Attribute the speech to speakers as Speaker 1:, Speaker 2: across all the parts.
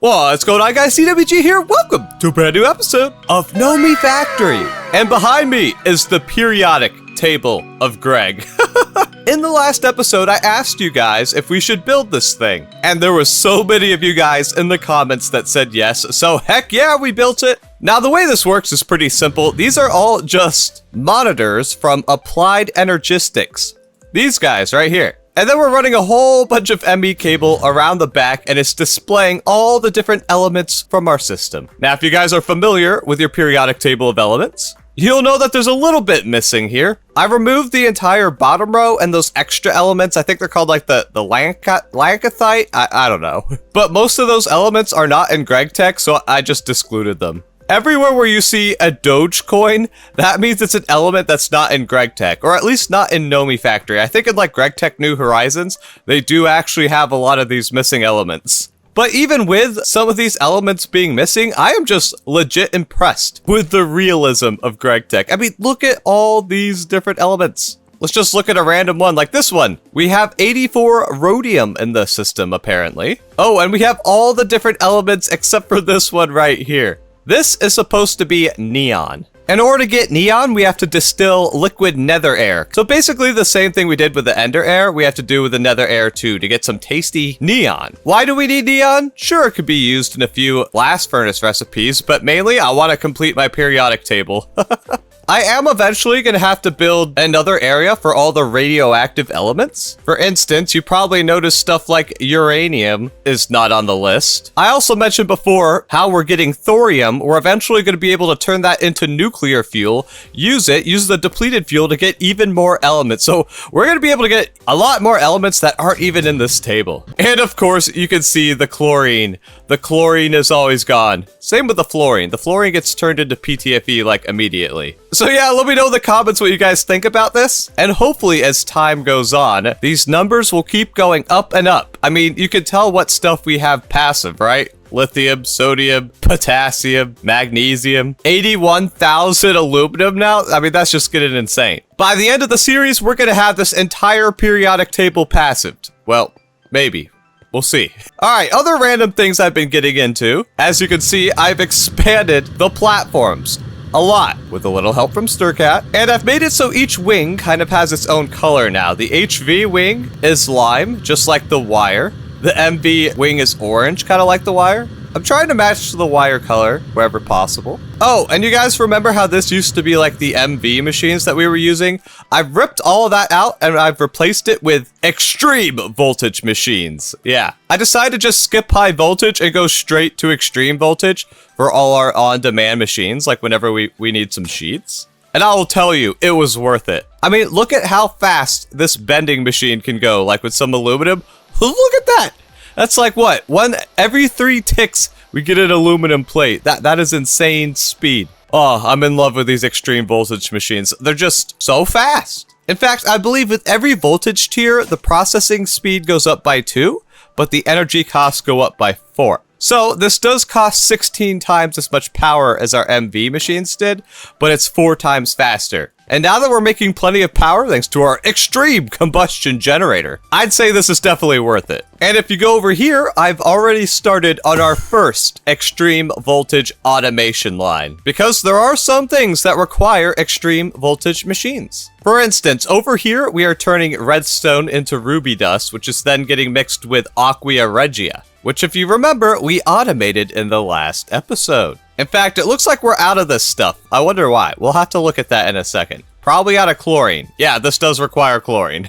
Speaker 1: What's going on, guys? CWG here. Welcome to a brand new episode of Nomifactory. And behind me is the periodic table of Greg. In the last episode, I asked you guys if we should build this thing. And there were so many of you guys in the comments that said yes. So heck yeah, we built it. Now, the way this works is pretty simple. These are all just monitors from Applied Energistics. These guys right here. And then we're running a whole bunch of ME cable around the back, and it's displaying all the different elements from our system. Now, if you guys are familiar with your periodic table of elements, you'll know that there's a little bit missing here. I removed the entire bottom row and those extra elements. I think they're called like the lancathite. I don't know. But most of those elements are not in Gregtech, so I just excluded them. Everywhere where you see a Dogecoin, that means it's an element that's not in Gregtech, or at least not in Nomifactory. I think in like Gregtech New Horizons, they do actually have a lot of these missing elements. But even with some of these elements being missing, I am just legit impressed with the realism of Gregtech. I mean, look at all these different elements. Let's just look at a random one like this one. We have 84 rhodium in the system, apparently. Oh, and we have all the different elements except for this one right here. This is supposed to be neon. In order to get neon, we have to distill liquid nether air. So basically the same thing we did with the ender air, we have to do with the nether air too, to get some tasty neon. Why do we need neon? Sure, it could be used in a few blast furnace recipes, but mainly I want to complete my periodic table. I am eventually going to have to build another area for all the radioactive elements. For instance, you probably noticed stuff like uranium is not on the list. I also mentioned before how we're getting thorium. We're eventually going to be able to turn that into nuclear fuel, use the depleted fuel to get even more elements. So we're going to be able to get a lot more elements that aren't even in this table. And of course, you can see the chlorine. The chlorine is always gone. Same with the fluorine. The fluorine gets turned into PTFE like immediately. So yeah, let me know in the comments what you guys think about this. And hopefully as time goes on, these numbers will keep going up and up. I mean, you can tell what stuff we have passive, right? Lithium, sodium, potassium, magnesium, 81,000 aluminum now. I mean, that's just getting insane. By the end of the series, we're going to have this entire periodic table passived. Well, maybe. We'll see. All right, other random things I've been getting into. As you can see, I've expanded the platforms a lot with a little help from Stircat, and I've made it so each wing kind of has its own color now. The HV wing is lime, just like the wire. The MV wing is orange, kind of like the wire. I'm trying to match the wire color wherever possible. Oh, and you guys remember how this used to be like the MV machines that we were using? I've ripped all of that out and I've replaced it with extreme voltage machines. Yeah, I decided to just skip high voltage and go straight to extreme voltage for all our on-demand machines, like whenever we need some sheets. And I will tell you, it was worth it. I mean, look at how fast this bending machine can go, like with some aluminum. Look at that! That's like what? Every 3 ticks, we get an aluminum plate. That is insane speed. Oh, I'm in love with these extreme voltage machines. They're just so fast. In fact, I believe with every voltage tier, the processing speed goes up by 2, but the energy costs go up by 4. So this does cost 16 times as much power as our MV machines did, but it's 4 times faster. And now that we're making plenty of power thanks to our extreme combustion generator, I'd say this is definitely worth it. And if you go over here, I've already started on our first extreme voltage automation line, because there are some things that require extreme voltage machines. For instance, over here, we are turning redstone into ruby dust, which is then getting mixed with aqua regia, which if you remember, we automated in the last episode. In fact, it looks like we're out of this stuff. I wonder why. We'll have to look at that in a second. Probably out of chlorine. Yeah, this does require chlorine.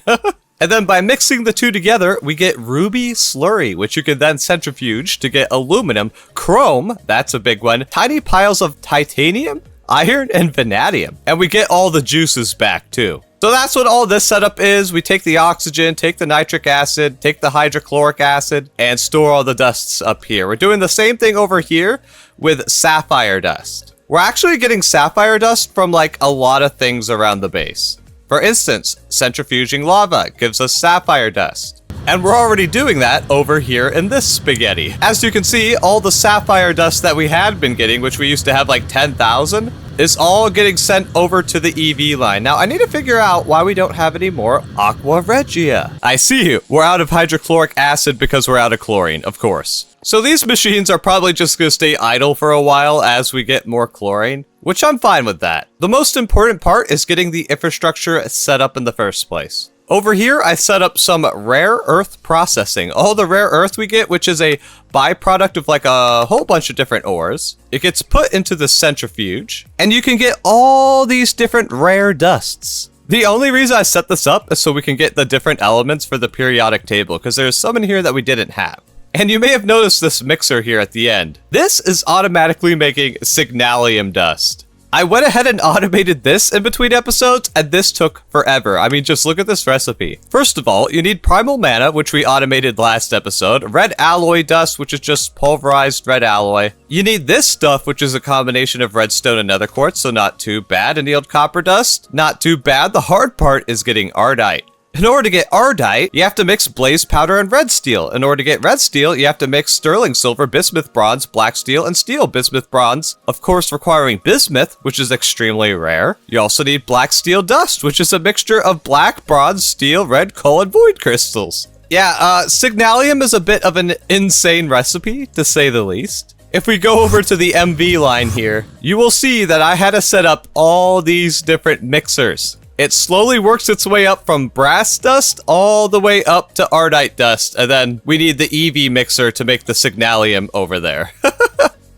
Speaker 1: And then by mixing the two together, we get ruby slurry, which you can then centrifuge to get aluminum, chrome, that's a big one, tiny piles of titanium, iron, and vanadium. And we get all the juices back too. So that's what all this setup is. We take the oxygen, take the nitric acid, take the hydrochloric acid, and store all the dusts up here. We're doing the same thing over here with sapphire dust. We're actually getting sapphire dust from like a lot of things around the base. For instance, centrifuging lava gives us sapphire dust. And we're already doing that over here in this spaghetti. As you can see, all the sapphire dust that we had been getting, which we used to have like 10,000, is all getting sent over to the EV line. Now, I need to figure out why we don't have any more aqua regia. I see you. We're out of hydrochloric acid because we're out of chlorine, of course. So these machines are probably just going to stay idle for a while as we get more chlorine, which I'm fine with that. The most important part is getting the infrastructure set up in the first place. Over here, I set up some rare earth processing. All the rare earth we get, which is a byproduct of like a whole bunch of different ores, it gets put into the centrifuge, and you can get all these different rare dusts. The only reason I set this up is so we can get the different elements for the periodic table, because there's some in here that we didn't have. And you may have noticed this mixer here at the end. This is automatically making signalium dust. I went ahead and automated this in between episodes, and this took forever. I mean, just look at this recipe. First of all, you need primal mana, which we automated last episode, red alloy dust, which is just pulverized red alloy. You need this stuff, which is a combination of redstone and nether quartz, so not too bad. Annealed copper dust, not too bad. The hard part is getting ardite. In order to get ardite, you have to mix blaze powder and red steel. In order to get red steel, you have to mix sterling silver, bismuth bronze, black steel, and steel bismuth bronze, of course requiring bismuth, which is extremely rare. You also need black steel dust, which is a mixture of black, bronze, steel, red coal, and void crystals. Yeah, signalium is a bit of an insane recipe, to say the least. If we go over to the MV line here, you will see that I had to set up all these different mixers. It slowly works its way up from brass dust all the way up to ardite dust, and then we need the EV mixer to make the signalium over there.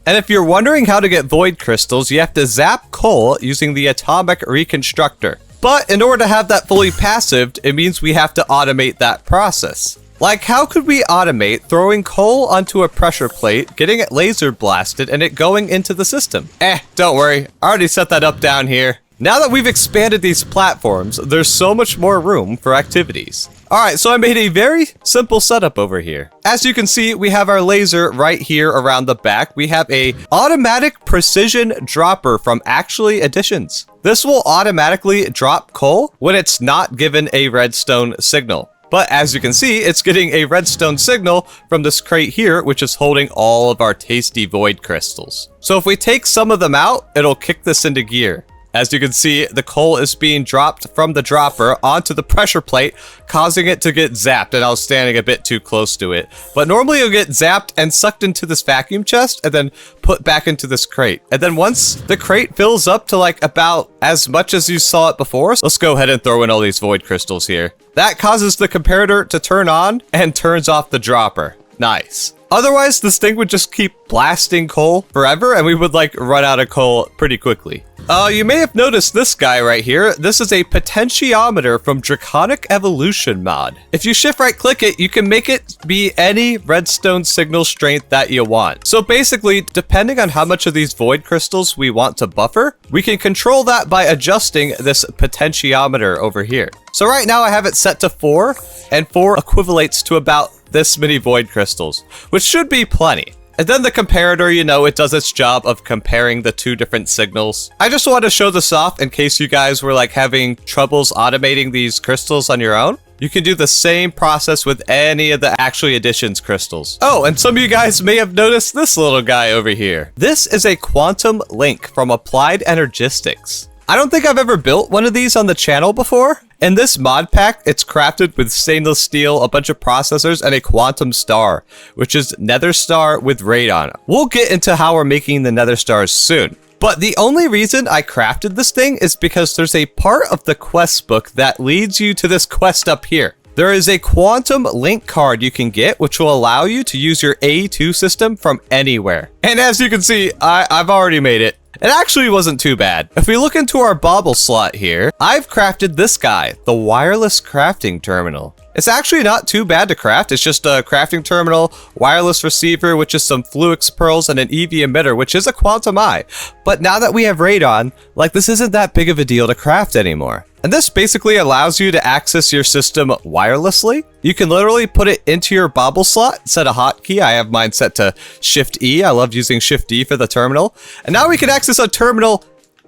Speaker 1: And if you're wondering how to get void crystals, you have to zap coal using the atomic reconstructor. But in order to have that fully passived, it means we have to automate that process. Like, how could we automate throwing coal onto a pressure plate, getting it laser blasted, and it going into the system? Don't worry, I already set that up down here. Now that we've expanded these platforms, there's so much more room for activities. Alright, so I made a very simple setup over here. As you can see, we have our laser right here around the back. We have a automatic precision dropper from Actually Additions. This will automatically drop coal when it's not given a redstone signal. But as you can see, it's getting a redstone signal from this crate here, which is holding all of our tasty void crystals. So if we take some of them out, it'll kick this into gear. As you can see, the coal is being dropped from the dropper onto the pressure plate, causing it to get zapped, and I was standing a bit too close to it. But normally it'll get zapped and sucked into this vacuum chest and then put back into this crate. And then once the crate fills up to like about as much as you saw it before, let's go ahead and throw in all these void crystals here. That causes the comparator to turn on and turns off the dropper. Nice. Otherwise, this thing would just keep blasting coal forever, and we would like run out of coal pretty quickly. You may have noticed this guy right here. This is a potentiometer from Draconic Evolution mod. If you shift right click it, you can make it be any redstone signal strength that you want. So basically, depending on how much of these void crystals we want to buffer, we can control that by adjusting this potentiometer over here. So right now I have it set to 4, and 4 equivalates to about this many void crystals, which should be plenty. And then the comparator, you know, it does its job of comparing the two different signals. I just want to show this off in case you guys were like having troubles automating these crystals on your own. You can do the same process with any of the Actually Additions crystals. Oh, and some of you guys may have noticed this little guy over here. This is a quantum link from Applied Energistics. I don't think I've ever built one of these on the channel before. In this mod pack, it's crafted with stainless steel, a bunch of processors, and a quantum star, which is nether star with radon. We'll get into how we're making the nether stars soon. But the only reason I crafted this thing is because there's a part of the quest book that leads you to this quest up here. There is a quantum link card you can get, which will allow you to use your A2 system from anywhere. And as you can see, I've already made it. It actually wasn't too bad. If we look into our bauble slot here, I've crafted this guy, the wireless crafting terminal. It's actually not too bad to craft. It's just a crafting terminal, wireless receiver, which is some Fluix pearls, and an EV emitter, which is a quantum eye. But now that we have radon, like this isn't that big of a deal to craft anymore. And this basically allows you to access your system wirelessly. You can literally put it into your bauble slot, set a hotkey. I have mine set to Shift E. I love using Shift E for the terminal. And now we can access a terminal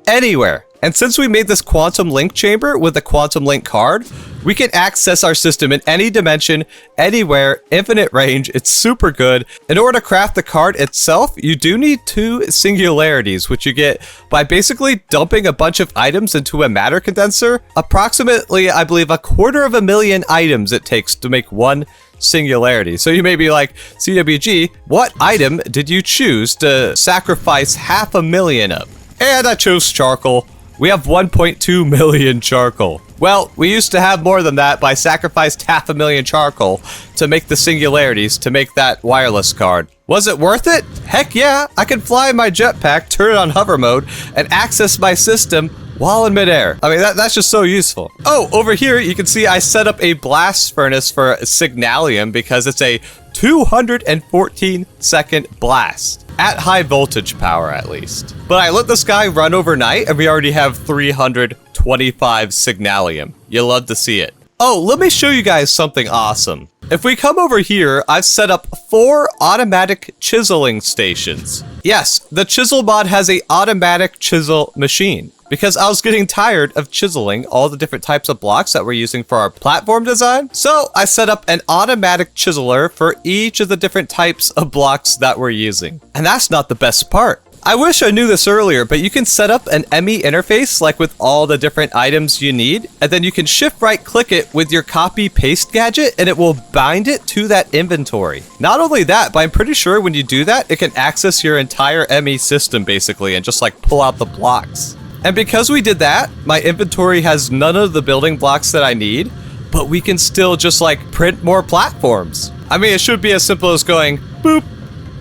Speaker 1: anywhere. And since we made this quantum link chamber with the quantum link card, we can access our system in any dimension, anywhere, infinite range. It's super good. In order to craft the card itself, you do need 2 singularities, which you get by basically dumping a bunch of items into a matter condenser. Approximately, I believe, 250,000 items it takes to make 1 singularity. So you may be like, CWG, what item did you choose to sacrifice 500,000 of? And I chose charcoal. We have 1.2 million charcoal. Well, we used to have more than that, but I sacrificed 500,000 charcoal to make the singularities, to make that wireless card. Was it worth it? Heck yeah, I can fly in my jetpack, turn it on hover mode, and access my system while in midair. I mean, that's just so useful. Oh, over here, you can see I set up a blast furnace for Signalium because it's a 214 second blast. At high voltage power, at least. But I let this guy run overnight, and we already have 325 Signalium. You'll love to see it. Oh, let me show you guys something awesome. If we come over here, I've set up 4 automatic chiseling stations. Yes, the chisel mod has an automatic chisel machine, because I was getting tired of chiseling all the different types of blocks that we're using for our platform design. So I set up an automatic chiseler for each of the different types of blocks that we're using. And that's not the best part. I wish I knew this earlier, but you can set up an ME interface like with all the different items you need, and then you can shift right click it with your copy paste gadget and it will bind it to that inventory. Not only that, but I'm pretty sure when you do that, it can access your entire ME system basically and just like pull out the blocks. And because we did that, my inventory has none of the building blocks that I need, but we can still just like print more platforms. I mean, it should be as simple as going boop,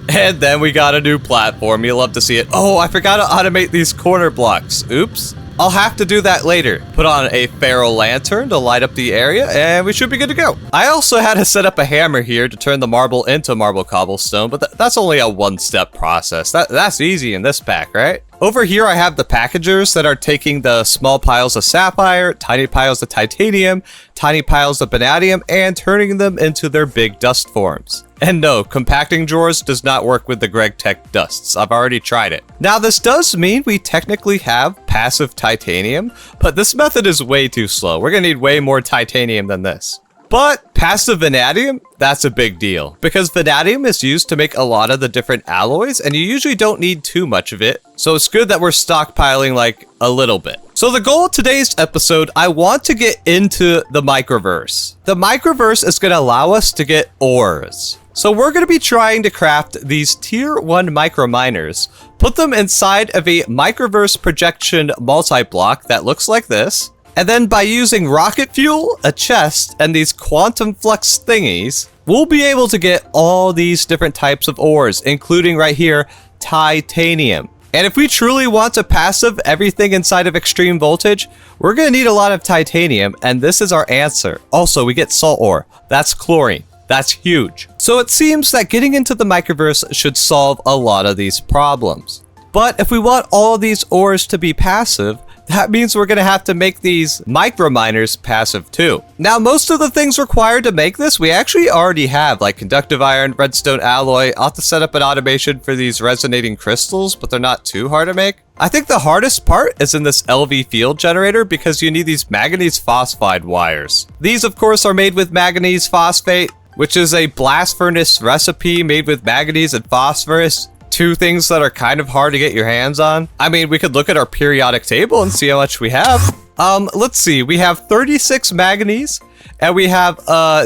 Speaker 1: and then we got a new platform. You'll love to see it. Oh, I forgot to automate these corner blocks. Oops. I'll have to do that later. Put on a ferro lantern to light up the area, and we should be good to go. I also had to set up a hammer here to turn the marble into marble cobblestone, but that's only a one-step process. That's easy in this pack, right? Over here, I have the packagers that are taking the small piles of sapphire, tiny piles of titanium, tiny piles of vanadium, and turning them into their big dust forms. And no, compacting drawers does not work with the Gregtech dusts. I've already tried it. Now, this does mean we technically have passive titanium, but this method is way too slow. We're gonna need way more titanium than this. But passive vanadium, that's a big deal, because vanadium is used to make a lot of the different alloys, and you usually don't need too much of it, so it's good that we're stockpiling like a little bit. So the goal of today's episode, I want to get into the microverse. The microverse is going to allow us to get ores. So we're going to be trying to craft these tier 1 microminers, put them inside of a microverse projection multi-block that looks like this, and then by using rocket fuel, a chest, and these quantum flux thingies, we'll be able to get all these different types of ores, including right here, titanium. And if we truly want to passive everything inside of extreme voltage, we're going to need a lot of titanium, and this is our answer. Also, we get salt ore. That's chlorine. That's huge. So it seems that getting into the microverse should solve a lot of these problems. But if we want all these ores to be passive, that means we're going to have to make these microminers passive too. Now, most of the things required to make this, we actually already have, like conductive iron, redstone alloy. I'll have to set up an automation for these resonating crystals, but they're not too hard to make. I think the hardest part is in this LV field generator because you need these manganese phosphide wires. These, of course, are made with manganese phosphate, which is a blast furnace recipe made with manganese and phosphorus. Two things that are kind of hard to get your hands on. I mean, we could look at our periodic table and see how much we have. Let's see. We have 36 manganese and we have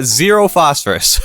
Speaker 1: 0 phosphorus.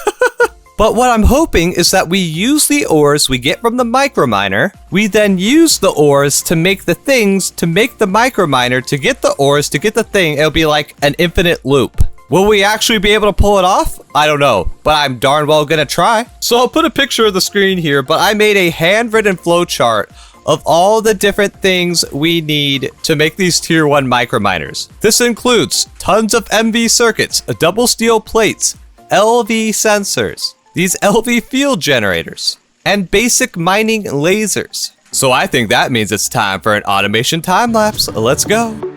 Speaker 1: But what I'm hoping is that we use the ores we get from the microminer. We then use the ores to make the things to make the microminer to get the ores to get the thing. It'll be like an infinite loop. Will we actually be able to pull it off? I don't know, but I'm darn well gonna try. So I'll put a picture of the screen here, but I made a handwritten flowchart of all the different things we need to make these tier 1 microminers. This includes tons of MV circuits, double steel plates, LV sensors, these LV field generators, and basic mining lasers. So I think that means it's time for an automation time lapse. Let's go.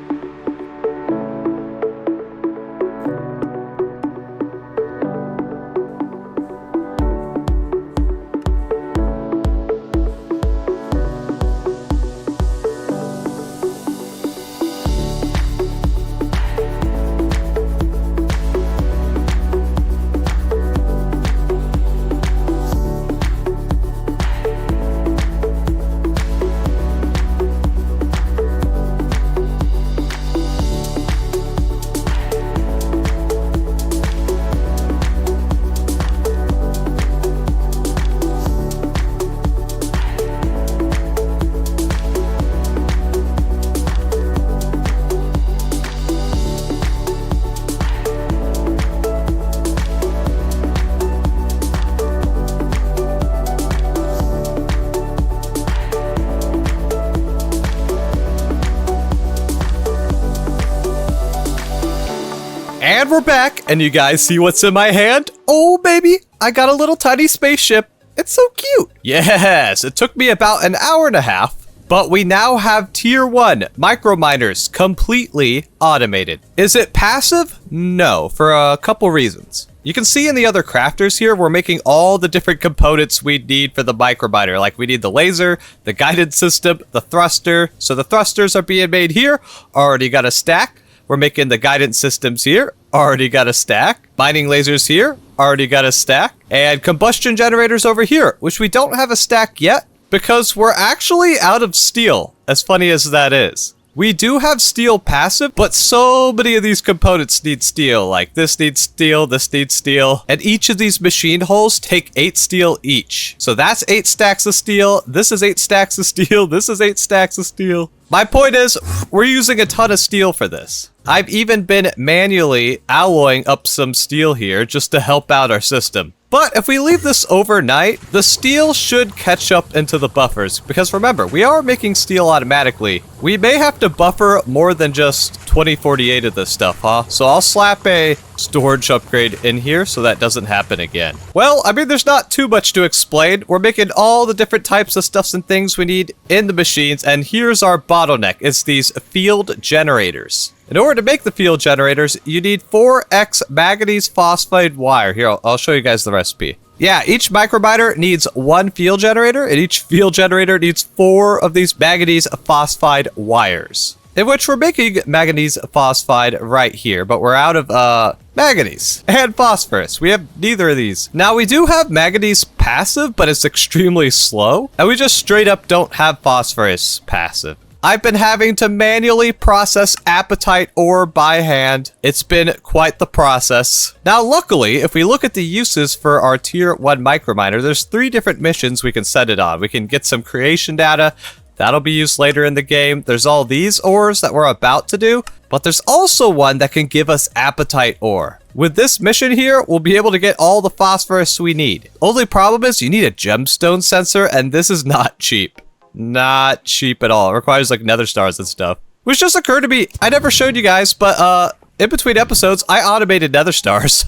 Speaker 1: And we're back, and you guys see what's in my hand? Oh, baby, I got a little tiny spaceship. It's so cute. Yes, it took me about an hour and a half, but we now have tier 1 microminers completely automated. Is it passive? No, for a couple reasons. You can see in the other crafters here, we're making all the different components we need for the microminer. Like we need the laser, the guidance system, the thruster. So the thrusters are being made here. Already got a stack. We're making the guidance systems here. Already got a stack. Mining lasers here. Already got a stack. And combustion generators over here, which we don't have a stack yet because we're actually out of steel, as funny as that is. We do have steel passive, but so many of these components need steel. Like this needs steel, this needs steel. And each of these machine holes take 8 steel each. So that's 8 stacks of steel. This is 8 stacks of steel. This is 8 stacks of steel. My point is, we're using a ton of steel for this. I've even been manually alloying up some steel here just to help out our system. But if we leave this overnight, the steel should catch up into the buffers. Because remember, we are making steel automatically. We may have to buffer more than just 2048 of this stuff, huh? So I'll slap a storage upgrade in here so that doesn't happen again. Well, I mean, there's not too much to explain. We're making all the different types of stuffs and things we need in the machines. And here's our bottleneck. It's these field generators. In order to make the field generators, you need 4x manganese phosphide wire. Here, I'll show you guys the recipe. Yeah, each microminer needs 1 field generator, and each field generator needs 4 of these manganese phosphide wires. In which we're making manganese phosphide right here, but we're out of manganese and phosphorus. We have neither of these. Now, we do have manganese passive, but it's extremely slow, and we just straight up don't have phosphorus passive. I've been having to manually process apatite ore by hand. It's been quite the process. Now, luckily, if we look at the uses for our tier 1 microminer, there's 3 different missions we can set it on. We can get some creation data. That'll be used later in the game. There's all these ores that we're about to do, but there's also one that can give us apatite ore. With this mission here, we'll be able to get all the phosphorus we need. Only problem is you need a gemstone sensor, and this is not cheap. Not cheap at all. It requires like nether stars and stuff. Which just occurred to me, I never showed you guys, but in between episodes, I automated nether stars.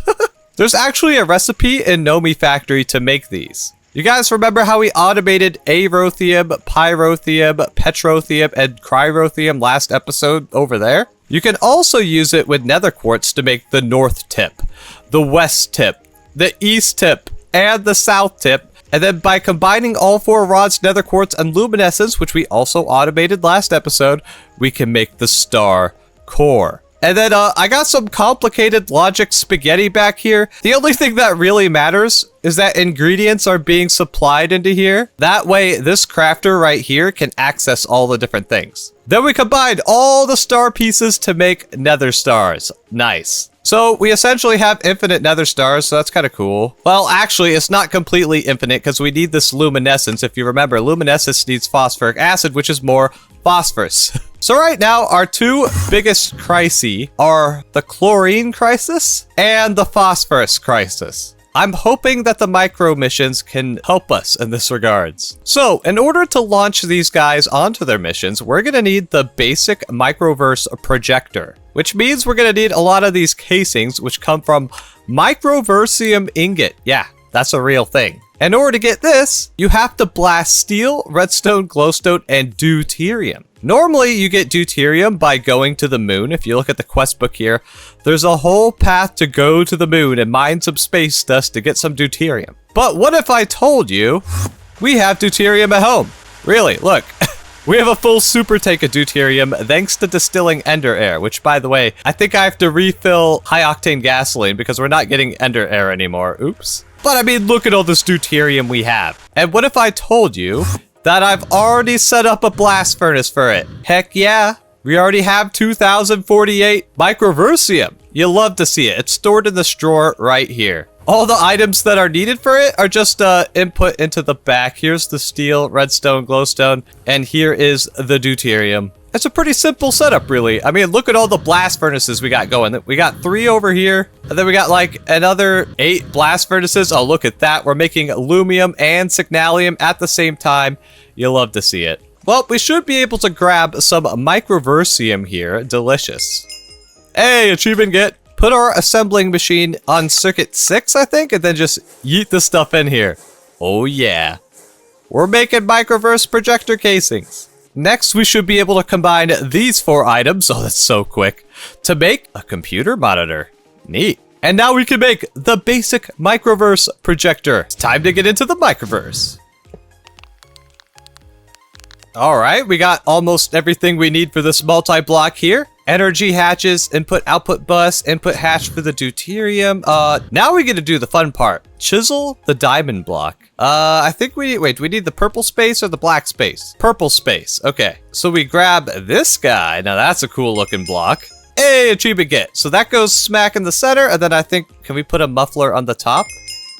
Speaker 1: There's actually a recipe in Nomifactory to make these. You guys remember how we automated arothium, pyrothium, petrothium, and cryrothium last episode over there? You can also use it with nether quartz to make the north tip, the west tip, the east tip, and the south tip. And then by combining all 4 rods, nether quartz, and luminescence, which we also automated last episode, we can make the star core. And then I got some complicated logic spaghetti back here. The only thing that really matters is that ingredients are being supplied into here. That way, this crafter right here can access all the different things. Then we combined all the star pieces to make nether stars. Nice. So we essentially have infinite nether stars, so that's kind of cool. Well, actually, it's not completely infinite because we need this luminescence. If you remember, luminescence needs phosphoric acid, which is more phosphorus. So right now, our 2 biggest crises are the chlorine crisis and the phosphorus crisis. I'm hoping that the micro missions can help us in this regards. So, in order to launch these guys onto their missions, we're going to need the basic microverse projector, which means we're going to need a lot of these casings, which come from microversium ingot. Yeah, that's a real thing. In order to get this, you have to blast steel, redstone, glowstone, and deuterium. Normally, you get deuterium by going to the moon. If you look at the quest book here, there's a whole path to go to the moon and mine some space dust to get some deuterium. But what if I told you we have deuterium at home? Really, look. We have a full super tank of deuterium thanks to distilling ender air, which, by the way, I think I have to refill high-octane gasoline because we're not getting ender air anymore. Oops. But I mean, look at all this deuterium we have. And what if I told you that I've already set up a blast furnace for it? Heck yeah. We already have 2048 microversium. You'll love to see it. It's stored in this drawer right here. All the items that are needed for it are just input into the back. Here's the steel, redstone, glowstone, and here is the deuterium. It's a pretty simple setup, really. I mean, look at all the blast furnaces we got going. We got 3 over here, and then we got like another 8 blast furnaces. Oh, look at that. We're making aluminum and signalium at the same time. You'll love to see it. Well, we should be able to grab some microversium here. Delicious. Hey, achievement get. put our assembling machine on circuit 6, I think, and then just yeet the stuff in here. Oh yeah. We're making microverse projector casings. Next, we should be able to combine these 4 items, oh that's so quick, to make a computer monitor. Neat. And now we can make the basic microverse projector. It's time to get into the microverse. Alright, we got almost everything we need for this multi-block here. Energy hatches, input-output bus, input hatch for the deuterium. Now we get to do the fun part. Chisel the diamond block. I think we need the purple space or the black space? Purple space, okay. So we grab this guy. Now that's a cool looking block. Hey, achievement get. So that goes smack in the center, and then I think, can we put a muffler on the top?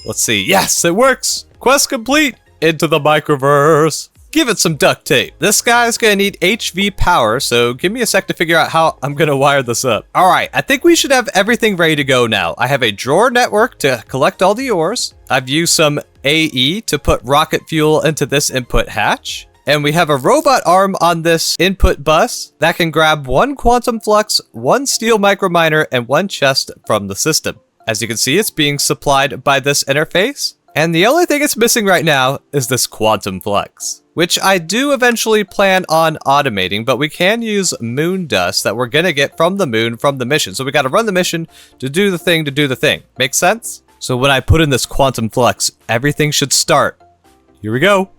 Speaker 1: Let's see. Yes, it works. Quest complete. Into the microverse. Give it some duct tape. This guy's gonna need HV power, so give me a sec to figure out how I'm gonna wire this up. All right, I think we should have everything ready to go now. I have a drawer network to collect all the ores. I've used some AE to put rocket fuel into this input hatch. And we have a robot arm on this input bus that can grab 1 quantum flux, 1 steel microminer, and 1 chest from the system. As you can see, it's being supplied by this interface. And the only thing it's missing right now is this quantum flux, which I do eventually plan on automating, but we can use moon dust that we're gonna get from the moon from the mission. So we gotta run the mission to do the thing. Make sense? So when I put in this quantum flux, everything should start. Here we go.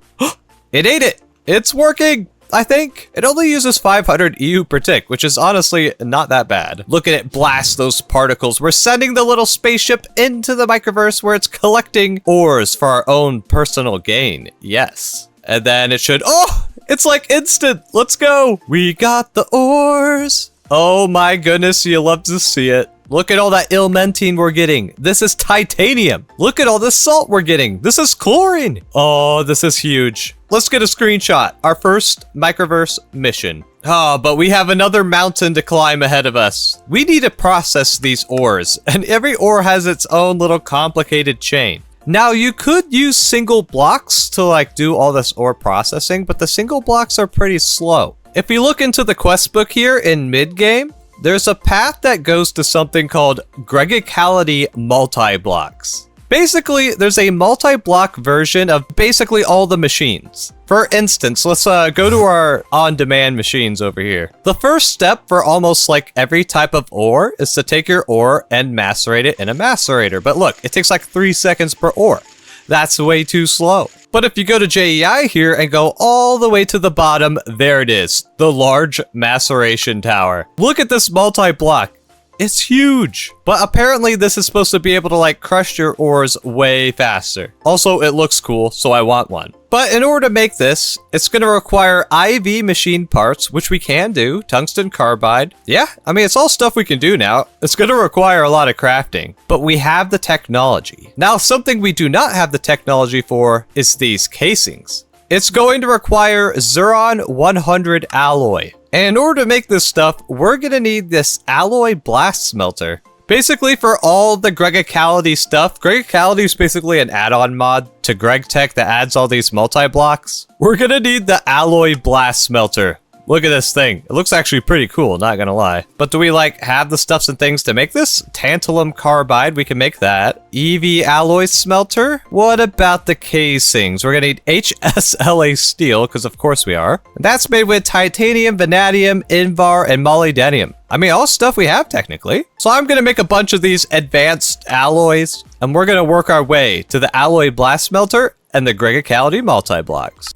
Speaker 1: It ate it! It's working! I think. It only uses 500 EU per tick, which is honestly not that bad. Look at it blast those particles. We're sending the little spaceship into the microverse where it's collecting ores for our own personal gain. Yes. And then it should, oh, it's like instant. Let's go. We got the ores. Oh my goodness, you love to see it. Look at all that ilmenitine we're getting. This is titanium. Look at all this salt we're getting. This is chlorine. Oh, this is huge. Let's get a screenshot. Our first microverse mission. Oh, but we have another mountain to climb ahead of us. We need to process these ores, and every ore has its own little complicated chain. Now, you could use single blocks to like do all this ore processing, but the single blocks are pretty slow. If we look into the quest book here in mid-game, there's a path that goes to something called Gregtech multi-blocks. Basically, there's a multi-block version of basically all the machines. For instance, let's go to our on-demand machines over here. The first step for almost like every type of ore is to take your ore and macerate it in a macerator. But look, it takes like 3 seconds per ore. That's way too slow. But if you go to JEI here and go all the way to the bottom, there it is, the large maceration tower. Look at this multi-block. It's huge. But apparently this is supposed to be able to like crush your ores way faster. Also, it looks cool, so I want one. But in order to make this, it's going to require IV machine parts, which we can do, tungsten carbide. Yeah, I mean, it's all stuff we can do now. It's going to require a lot of crafting, but we have the technology. Now, something we do not have the technology for is these casings. It's going to require Xeron 100 alloy. And in order to make this stuff, we're going to need this alloy blast smelter. Basically, for all the Gregtech stuff, Gregtech is basically an add-on mod to Gregtech that adds all these multi-blocks. We're going to need the alloy blast smelter. Look at this thing. It looks actually pretty cool, not gonna lie. But do we like have the stuffs and things to make this? Tantalum carbide, we can make that. EV alloy smelter? What about the casings? We're gonna need HSLA steel, because of course we are. And that's made with titanium, vanadium, invar, and molybdenum. I mean, all stuff we have technically. So I'm gonna make a bunch of these advanced alloys, and we're gonna work our way to the alloy blast smelter and the Gregtech multi-blocks.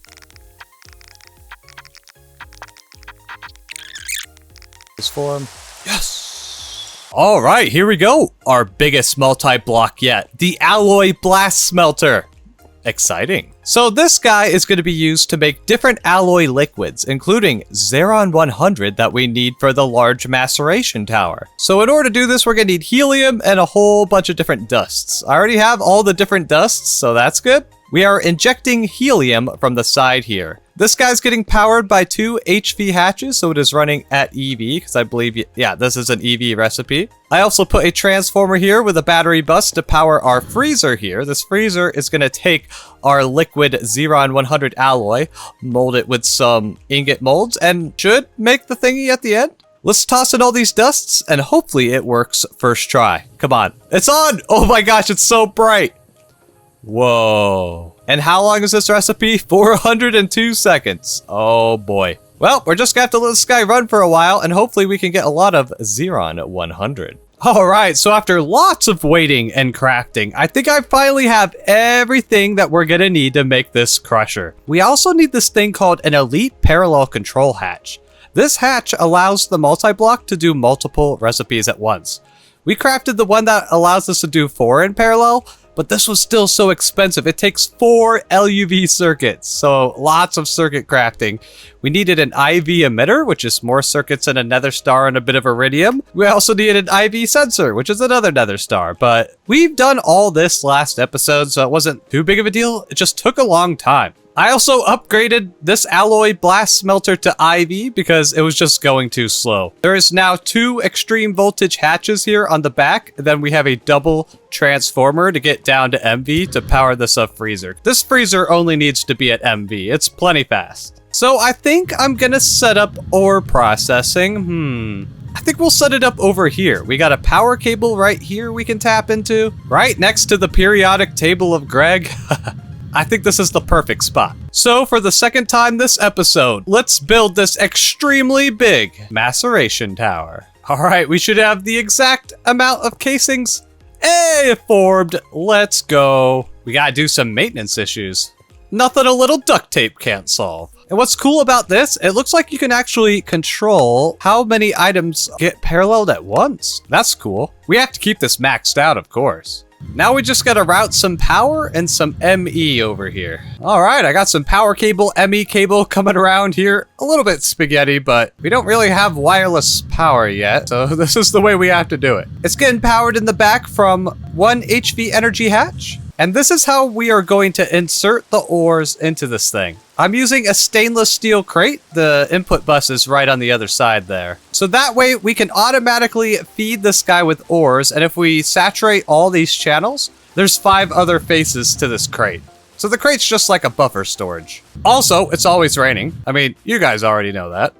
Speaker 1: Form. Yes! Alright, here we go! Our biggest multi-block yet. The alloy blast smelter. Exciting. So this guy is going to be used to make different alloy liquids, including Xeron 100 that we need for the large maceration tower. So in order to do this, we're going to need helium and a whole bunch of different dusts. I already have all the different dusts, so that's good. We are injecting helium from the side here. This guy's getting powered by 2 HV hatches, so it is running at EV, because I believe, yeah, this is an EV recipe. I also put a transformer here with a battery bus to power our freezer here. This freezer is going to take our liquid Xeron 100 alloy, mold it with some ingot molds, and should make the thingy at the end. Let's toss in all these dusts and hopefully it works first try. Come on. It's on! Oh my gosh, it's so bright. Whoa. And how long is this recipe? 402 seconds. Oh boy. Well, we're just gonna have to let this guy run for a while and hopefully we can get a lot of Xeron 100. Alright, so after lots of waiting and crafting, I think I finally have everything that we're gonna need to make this crusher. We also need this thing called an Elite Parallel Control Hatch. This hatch allows the multi-block to do multiple recipes at once. We crafted the one that allows us to do 4 in parallel, but this was still so expensive. It takes 4 LUV circuits, so lots of circuit crafting. We needed an IV emitter, which is more circuits than a nether star and a bit of iridium. We also needed an IV sensor, which is another nether star, but we've done all this last episode, so it wasn't too big of a deal. It just took a long time. I also upgraded this alloy blast smelter to IV because it was just going too slow. There is now 2 extreme voltage hatches here on the back, and then we have a double transformer to get down to MV to power this up freezer. This freezer only needs to be at MV. It's plenty fast. So I think I'm gonna set up ore processing. I think we'll set it up over here. We got a power cable right here we can tap into, right next to the periodic table of Greg. I think this is the perfect spot. So for the second time this episode, let's build this extremely big maceration tower. All right, we should have the exact amount of casings. Hey, it formed. Let's go. We gotta do some maintenance issues. Nothing a little duct tape can't solve. And what's cool about this, it looks like you can actually control how many items get paralleled at once. That's cool. We have to keep this maxed out, of course. Now we just gotta route some power and some ME over here. All right, I got some power cable, ME cable coming around here. A little bit spaghetti, but we don't really have wireless power yet, so this is the way we have to do it. It's getting powered in the back from 1 HV energy hatch. And this is how we are going to insert the ores into this thing. I'm using a stainless steel crate. The input bus is right on the other side there. So that way we can automatically feed this guy with ores. And if we saturate all these channels, there's 5 other faces to this crate. So the crate's just like a buffer storage. Also, it's always raining. I mean, you guys already know that.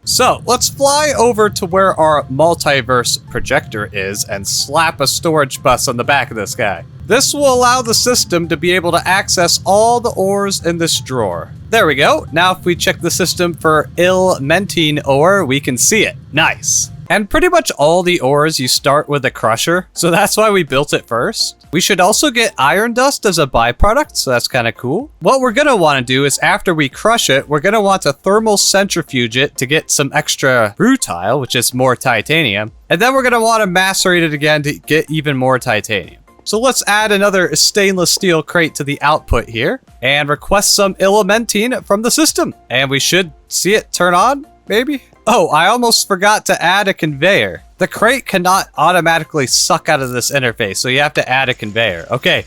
Speaker 1: So let's fly over to where our multiverse projector is and slap a storage bus on the back of this guy. This will allow the system to be able to access all the ores in this drawer. There we go. Now if we check the system for ill-mentine ore, we can see it. Nice. And pretty much all the ores you start with a crusher, so that's why we built it first. We should also get iron dust as a byproduct, so that's kind of cool. What we're gonna want to do is after we crush it, we're gonna want to thermal centrifuge it to get some extra rutile, which is more titanium. And then we're gonna want to macerate it again to get even more titanium. So let's add another stainless steel crate to the output here and request some elementine from the system. And we should see it turn on, maybe? Oh, I almost forgot to add a conveyor. The crate cannot automatically suck out of this interface, so you have to add a conveyor. Okay,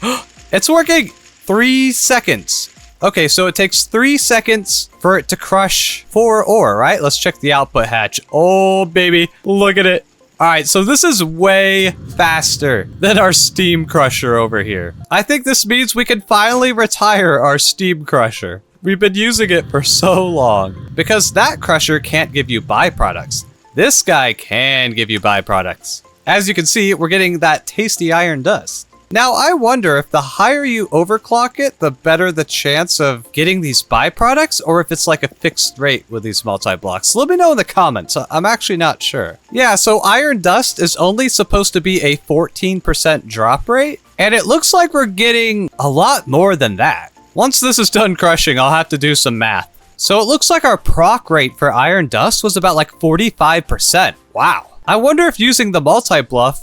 Speaker 1: it's working. 3 seconds. Okay, so it takes 3 seconds for it to crush 4 ore, right? Let's check the output hatch. Oh, baby, look at it. All right, so this is way faster than our steam crusher over here. I think this means we can finally retire our steam crusher. We've been using it for so long because that crusher can't give you byproducts. This guy can give you byproducts. As you can see, we're getting that tasty iron dust. Now, I wonder if the higher you overclock it, the better the chance of getting these byproducts, or if it's like a fixed rate with these multi-blocks. Let me know in the comments. I'm actually not sure. Yeah, so iron dust is only supposed to be a 14% drop rate, and it looks like we're getting a lot more than that. Once this is done crushing, I'll have to do some math. So it looks like our proc rate for iron dust was about like 45%. Wow. I wonder if using the multi-block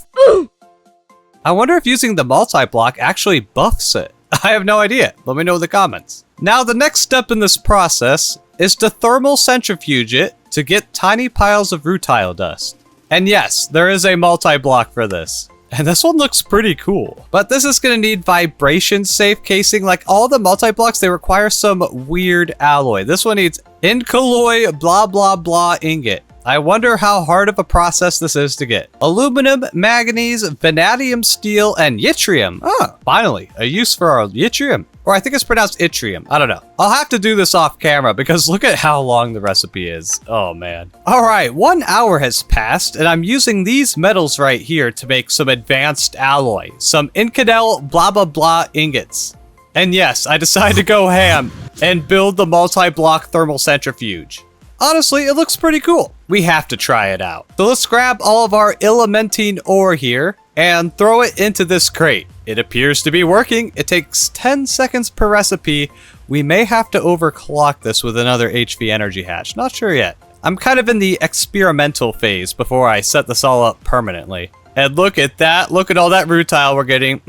Speaker 1: actually buffs it. I have no idea. Let me know in the comments. Now, the next step in this process is to thermal centrifuge it to get tiny piles of rutile dust. And yes, there is a multi-block for this. And this one looks pretty cool. But this is going to need vibration-safe casing. Like all the multi-blocks, they require some weird alloy. This one needs incolloy blah blah blah ingot. I wonder how hard of a process this is to get. Aluminum, manganese, vanadium, steel, and yttrium. Oh, finally, a use for our yttrium. Or I think it's pronounced yttrium. I don't know. I'll have to do this off camera because look at how long the recipe is. Oh man. All right, 1 hour has passed and I'm using these metals right here to make some advanced alloy. Some Inconel blah blah blah ingots. And yes, I decided to go ham and build the multi-block thermal centrifuge. Honestly, it looks pretty cool. We have to try it out. So let's grab all of our elementine ore here and throw it into this crate. It appears to be working. It takes 10 seconds per recipe. We may have to overclock this with another HV energy hatch. Not sure yet. I'm kind of in the experimental phase before I set this all up permanently. And look at that. Look at all that rutile we're getting.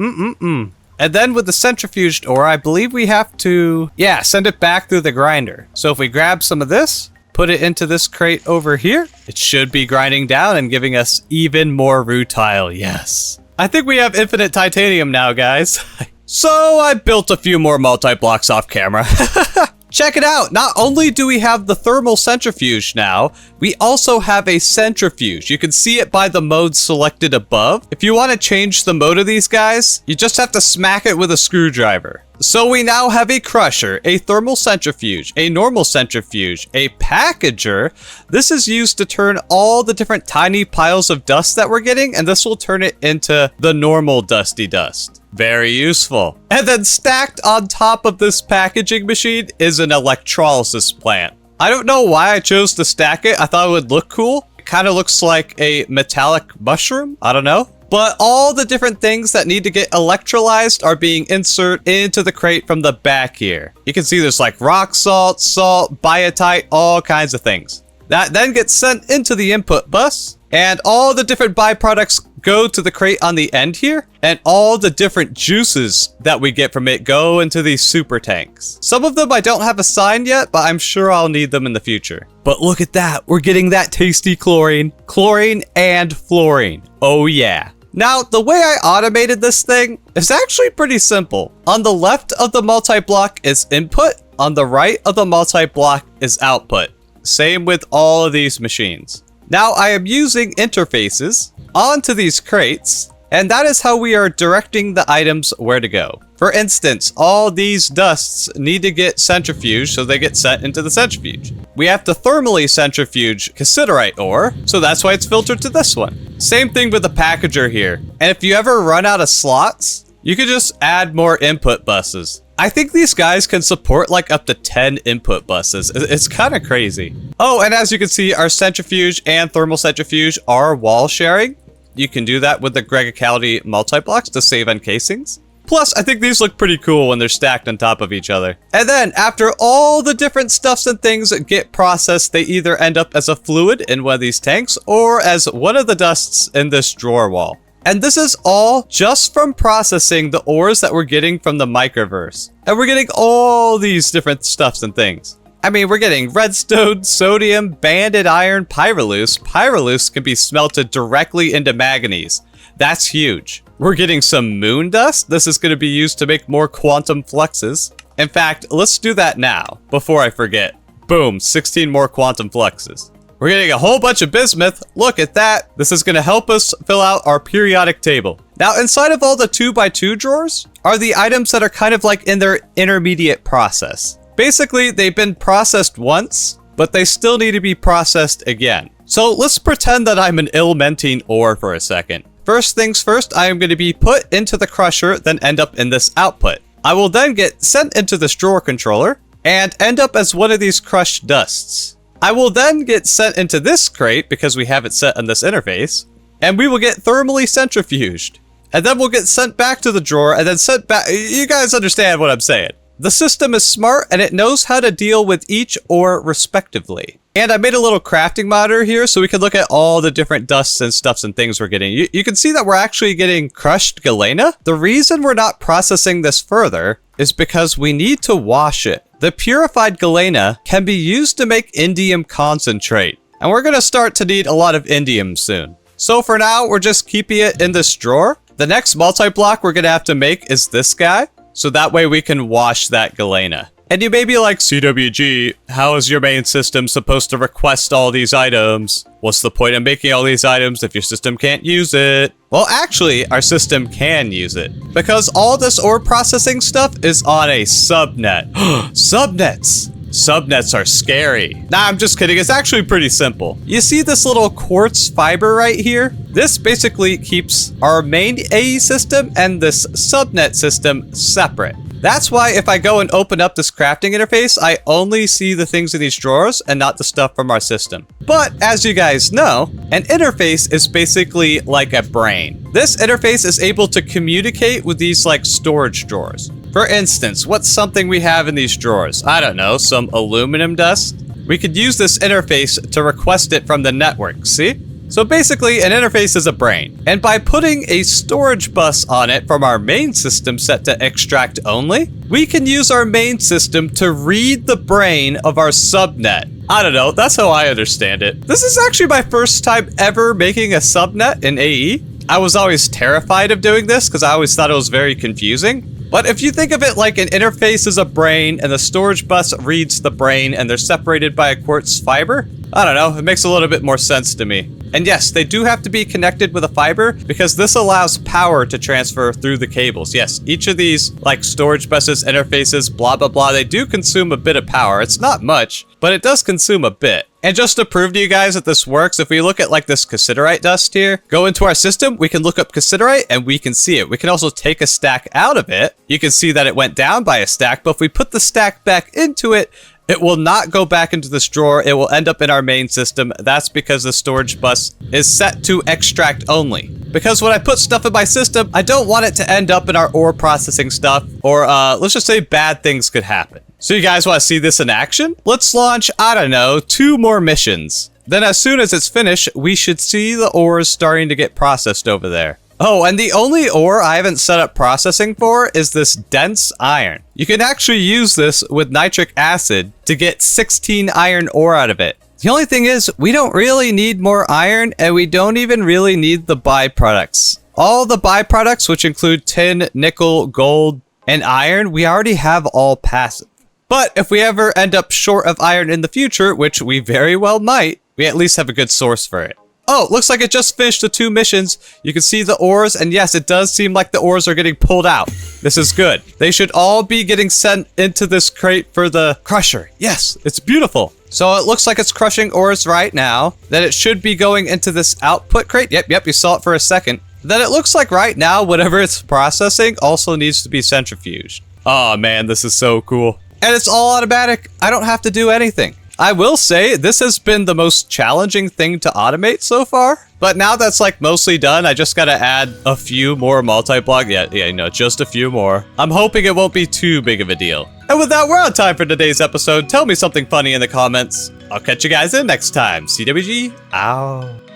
Speaker 1: And then with the centrifuged ore, I believe we have to, send it back through the grinder. So if we grab some of this, put it into this crate over here, it should be grinding down and giving us even more rutile. Yes. I think we have infinite titanium now, guys. So I built a few more multi-blocks off camera. Check it out. Not only do we have the thermal centrifuge now, we also have a centrifuge. You can see it by the mode selected above. If you want to change the mode of these guys, you just have to smack it with a screwdriver. So we now have a crusher, a thermal centrifuge, a normal centrifuge, a packager. This is used to turn all the different tiny piles of dust that we're getting, and this will turn it into the normal dusty dust. Very useful. And then stacked on top of this packaging machine is an electrolysis plant. I don't know why I chose to stack it. I thought it would look cool. It kind of looks like a metallic mushroom. I don't know. But all the different things that need to get electrolyzed are being inserted into the crate from the back here. You can see there's like rock salt, biotite, all kinds of things. That then gets sent into the input bus, and all the different byproducts go to the crate on the end here, and all the different juices that we get from it go into these super tanks. Some of them I don't have assigned yet, but I'm sure I'll need them in the future. But look at that, we're getting that tasty chlorine and fluorine. Oh yeah. Now, the way I automated this thing is actually pretty simple. On the left of the multi-block is input, on the right of the multi-block is output. Same with all of these machines. Now I am using interfaces onto these crates, and that is how we are directing the items where to go. For instance, all these dusts need to get centrifuged, so they get sent into the centrifuge. We have to thermally centrifuge cassiterite ore, so that's why it's filtered to this one. Same thing with the packager here. And if you ever run out of slots, you can just add more input buses. I think these guys can support like up to 10 input buses. It's kind of crazy. Oh, and as you can see, our centrifuge and thermal centrifuge are wall sharing. You can do that with the Gregtech multi-blocks to save on casings. Plus, I think these look pretty cool when they're stacked on top of each other. And then, after all the different stuffs and things get processed, they either end up as a fluid in one of these tanks, or as one of the dusts in this drawer wall. And this is all just from processing the ores that we're getting from the microverse. And we're getting all these different stuffs and things. I mean, we're getting redstone, sodium, banded iron, pyroluce. Pyroluce can be smelted directly into manganese. That's huge. We're getting some moon dust. This is going to be used to make more quantum fluxes. In fact, let's do that now, before I forget. Boom, 16 more quantum fluxes. We're getting a whole bunch of bismuth. Look at that. This is going to help us fill out our periodic table. Now, inside of all the 2x2 drawers are the items that are kind of like in their intermediate process. Basically, they've been processed once, but they still need to be processed again. So let's pretend that I'm an elementine ore for a second. First things first, I am going to be put into the crusher, then end up in this output. I will then get sent into this drawer controller and end up as one of these crushed dusts. I will then get sent into this crate because we have it set on this interface, and we will get thermally centrifuged. And then we'll get sent back to the drawer and then sent back. You guys understand what I'm saying. The system is smart and it knows how to deal with each ore respectively. And I made a little crafting monitor here so we can look at all the different dusts and stuffs and things we're getting. You can see that we're actually getting crushed galena. The reason we're not processing this further is because we need to wash it. The purified galena can be used to make indium concentrate. And we're going to start to need a lot of indium soon. So for now, we're just keeping it in this drawer. The next multi-block we're going to have to make is this guy. So that way we can wash that galena. And you may be like, CWG, how is your main system supposed to request all these items? What's the point of making all these items if your system can't use it? Well, actually, our system can use it because all this ore processing stuff is on a subnet. Subnets! Subnets are scary. Nah, I'm just kidding. It's actually pretty simple. You see this little quartz fiber right here? This basically keeps our main AE system and this subnet system separate. That's why if I go and open up this crafting interface, I only see the things in these drawers and not the stuff from our system. But as you guys know, an interface is basically like a brain. This interface is able to communicate with these like storage drawers. For instance, what's something we have in these drawers? I don't know, some aluminum dust? We could use this interface to request it from the network, see? So basically, an interface is a brain. And by putting a storage bus on it from our main system set to extract only, we can use our main system to read the brain of our subnet. I don't know, that's how I understand it. This is actually my first time ever making a subnet in AE. I was always terrified of doing this because I always thought it was very confusing. But if you think of it like an interface is a brain and the storage bus reads the brain and they're separated by a quartz fiber, I don't know, it makes a little bit more sense to me. And yes, they do have to be connected with a fiber because this allows power to transfer through the cables. Yes, each of these like storage buses, interfaces, blah, blah, blah, they do consume a bit of power. It's not much, but it does consume a bit. And just to prove to you guys that this works, if we look at like this cassiterite dust here, go into our system, we can look up cassiterite and we can see it. We can also take a stack out of it. You can see that it went down by a stack, but if we put the stack back into it, it will not go back into this drawer. It will end up in our main system. That's because the storage bus is set to extract only. Because when I put stuff in my system, I don't want it to end up in our ore processing stuff, or let's just say bad things could happen. So you guys want to see this in action? Let's launch, I don't know, 2 more missions. Then as soon as it's finished, we should see the ores starting to get processed over there. Oh, and the only ore I haven't set up processing for is this dense iron. You can actually use this with nitric acid to get 16 iron ore out of it. The only thing is, we don't really need more iron, and we don't even really need the byproducts. All the byproducts, which include tin, nickel, gold, and iron, we already have all passive. But if we ever end up short of iron in the future, which we very well might, we at least have a good source for it. Oh, looks like it just finished the 2 missions. You can see the ores, and yes, it does seem like the ores are getting pulled out. This is good. They should all be getting sent into this crate for the crusher. Yes, it's beautiful. So it looks like it's crushing ores right now. Then it should be going into this output crate. Yep, you saw it for a second. Then it looks like right now, whatever it's processing also needs to be centrifuged. Oh man, this is so cool. And it's all automatic. I don't have to do anything. I will say this has been the most challenging thing to automate so far. But now that's like mostly done, I just gotta add a few more multi-block. Yeah, just a few more. I'm hoping it won't be too big of a deal. And with that, we're out of time for today's episode. Tell me something funny in the comments. I'll catch you guys in next time. CWG, out.